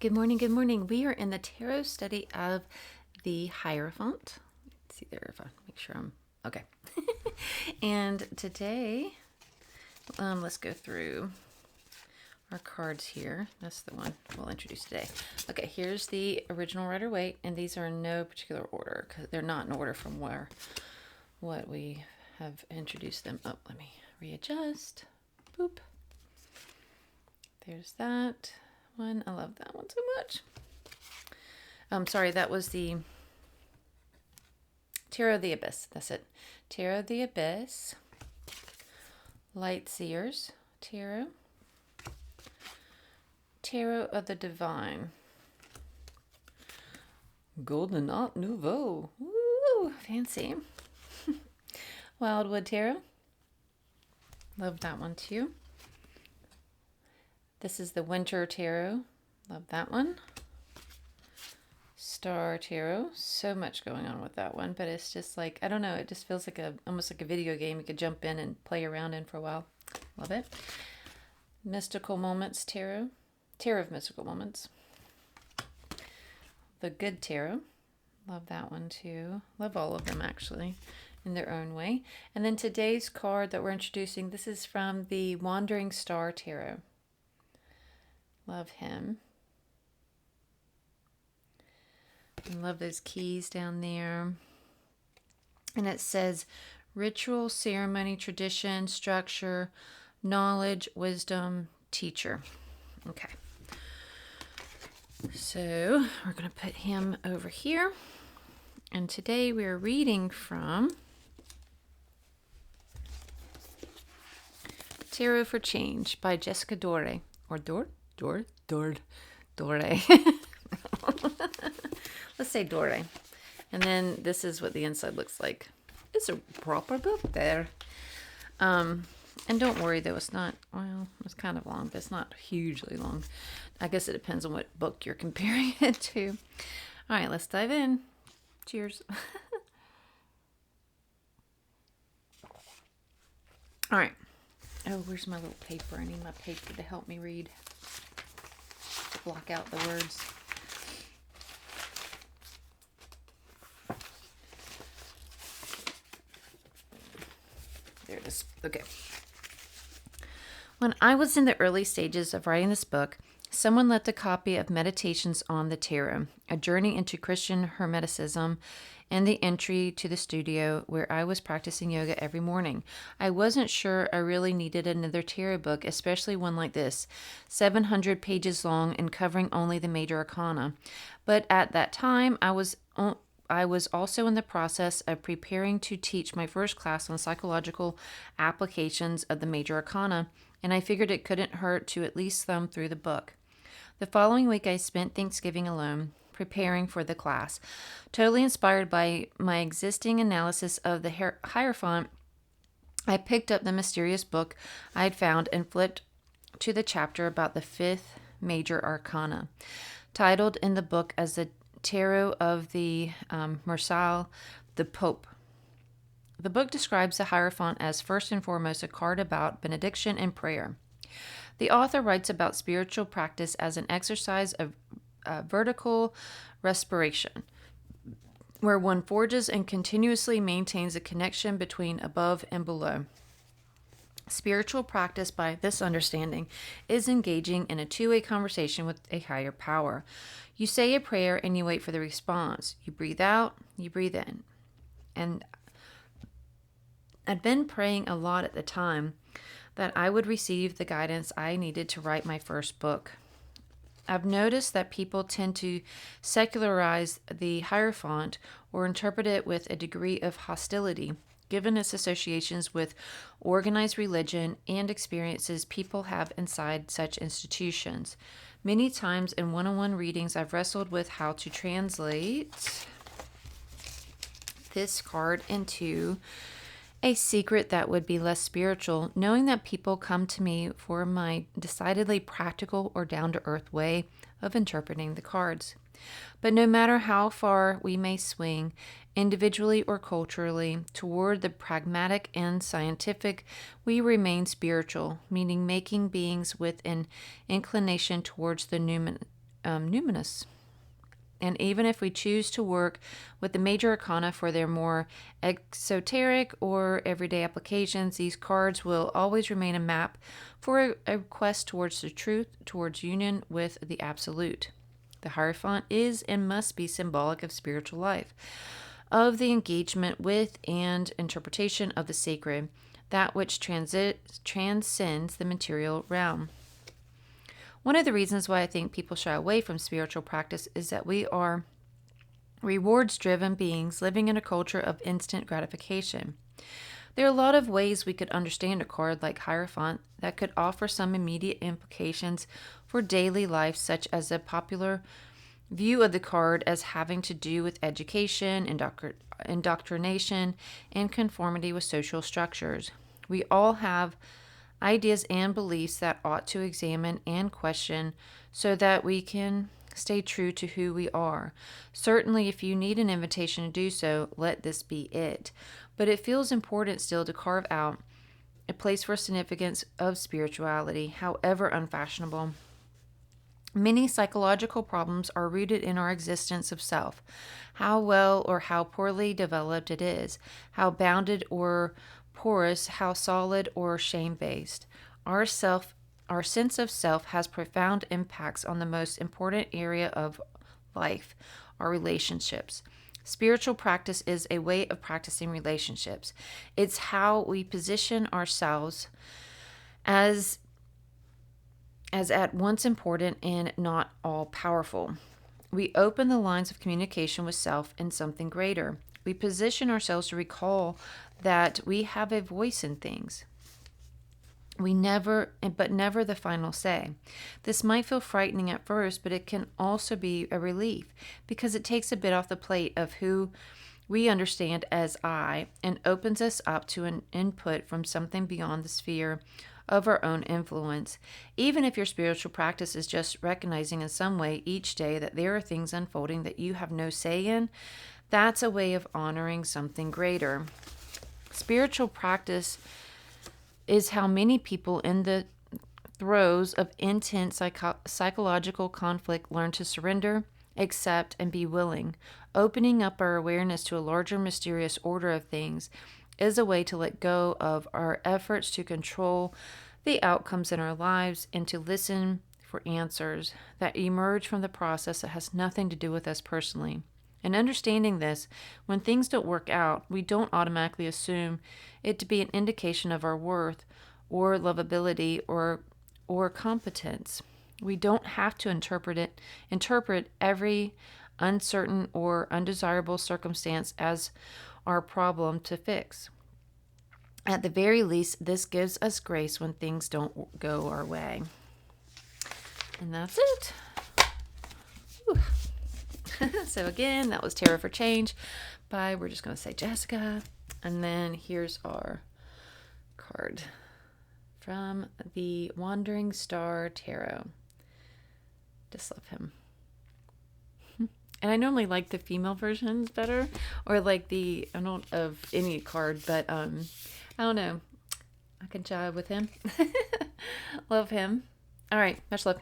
Good morning, good morning. We are in the tarot study of the Hierophant. Let's see there if I make sure I'm okay. And today, let's go through our cards here. That's the one we'll introduce today. Okay, here's the original Rider-Waite, and these are in no particular order because they're not in order from what we have introduced them. Oh, let me readjust. Boop. There's that one. I love that one so much. Sorry, that was the Tarot of the Abyss. That's it. Tarot of the Abyss. Light Seers Tarot. Tarot of the Divine. Golden Art Nouveau. Woo! Fancy. Wildwood Tarot. Love that one too. This is the Winter Tarot. Love that one. Star Tarot. So much going on with that one, but it's just like, I don't know, it just feels like almost like a video game you could jump in and play around in for a while. Love it. Mystical Moments Tarot. Tarot of Mystical Moments. The Good Tarot. Love that one too. Love all of them actually in their own way. And then today's card that we're introducing, this is from the Wandering Star Tarot. Love him. And love those keys down there. And it says ritual, ceremony, tradition, structure, knowledge, wisdom, teacher. Okay. So we're going to put him over here. And today we're reading from Tarot for Change by Jessica Dore. Or Dore? Dore. Let's say Dore. And then this is what the inside looks like. It's a proper book there. And don't worry though, it's not, well, it's kind of long, but it's not hugely long. I guess it depends on what book you're comparing it to. All right, let's dive in. Cheers. All right. Oh, where's my little paper? I need my paper to help me read. Block out the words. There it is. Okay. When I was in the early stages of writing this book, someone left a copy of Meditations on the Tarot, a journey into Christian Hermeticism, and the entry to the studio where I was practicing yoga every morning. I wasn't sure I really needed another tarot book, especially one like this, 700 pages long and covering only the major arcana. But at that time, I was also in the process of preparing to teach my first class on psychological applications of the major arcana, and I figured it couldn't hurt to at least thumb through the book. The following week, I spent Thanksgiving alone, preparing for the class. Totally inspired by my existing analysis of the Hierophant, I picked up the mysterious book I had found and flipped to the chapter about the fifth major arcana, titled in the book as the Tarot of the Marseille, the Pope. The book describes the Hierophant as first and foremost a card about benediction and prayer. The author writes about spiritual practice as an exercise of vertical respiration, where one forges and continuously maintains a connection between above and below. Spiritual practice, by this understanding, is engaging in a two-way conversation with a higher power. You say a prayer and you wait for the response. You breathe out, you breathe in. And I'd been praying a lot at the time that I would receive the guidance I needed to write my first book. I've noticed that people tend to secularize the Hierophant or interpret it with a degree of hostility, given its associations with organized religion and experiences people have inside such institutions. Many times in one-on-one readings, I've wrestled with how to translate this card into a secret that would be less spiritual, knowing that people come to me for my decidedly practical or down-to-earth way of interpreting the cards. But no matter how far we may swing, individually or culturally, toward the pragmatic and scientific, we remain spiritual, meaning making beings with an inclination towards the numinous. And even if we choose to work with the major arcana for their more exoteric or everyday applications, these cards will always remain a map for a quest towards the truth, towards union with the absolute. The Hierophant is and must be symbolic of spiritual life, of the engagement with and interpretation of the sacred, that which transcends the material realm. One of the reasons why I think people shy away from spiritual practice is that we are rewards-driven beings living in a culture of instant gratification. There are a lot of ways we could understand a card like Hierophant that could offer some immediate implications for daily life, such as a popular view of the card as having to do with education, indoctrination, and conformity with social structures. We all have ideas and beliefs that ought to examine and question so that we can stay true to who we are. Certainly, if you need an invitation to do so, let this be it. But it feels important still to carve out a place for significance of spirituality, however unfashionable. Many psychological problems are rooted in our existence of self, how well or how poorly developed it is, how bounded or porous, how solid or shame-based. Our sense of self has profound impacts on the most important area of life, our relationships. Spiritual practice is a way of practicing relationships. It's how we position ourselves as at once important and not all powerful. We open the lines of communication with self and something greater. We position ourselves to recall that we have a voice in things. But never the final say. This might feel frightening at first, but it can also be a relief because it takes a bit off the plate of who we understand as I and opens us up to an input from something beyond the sphere of our own influence. Even if your spiritual practice is just recognizing in some way each day that there are things unfolding that you have no say in, that's a way of honoring something greater. Spiritual practice is how many people in the throes of intense psychological conflict learn to surrender, accept, and be willing. Opening up our awareness to a larger mysterious order of things is a way to let go of our efforts to control the outcomes in our lives and to listen for answers that emerge from the process that has nothing to do with us personally. And understanding this, when things don't work out, we don't automatically assume it to be an indication of our worth or lovability or competence. We don't have to interpret every uncertain or undesirable circumstance as our problem to fix. At the very least, this gives us grace when things don't go our way. And that's it. Whew. So again, that was Tarot for Change by, we're just going to say Jessica. And then here's our card from the Wandering Star Tarot. Just love him. And I normally like the female versions better, or like I don't of any card, but I don't know. I can jive with him. Love him. All right, much love.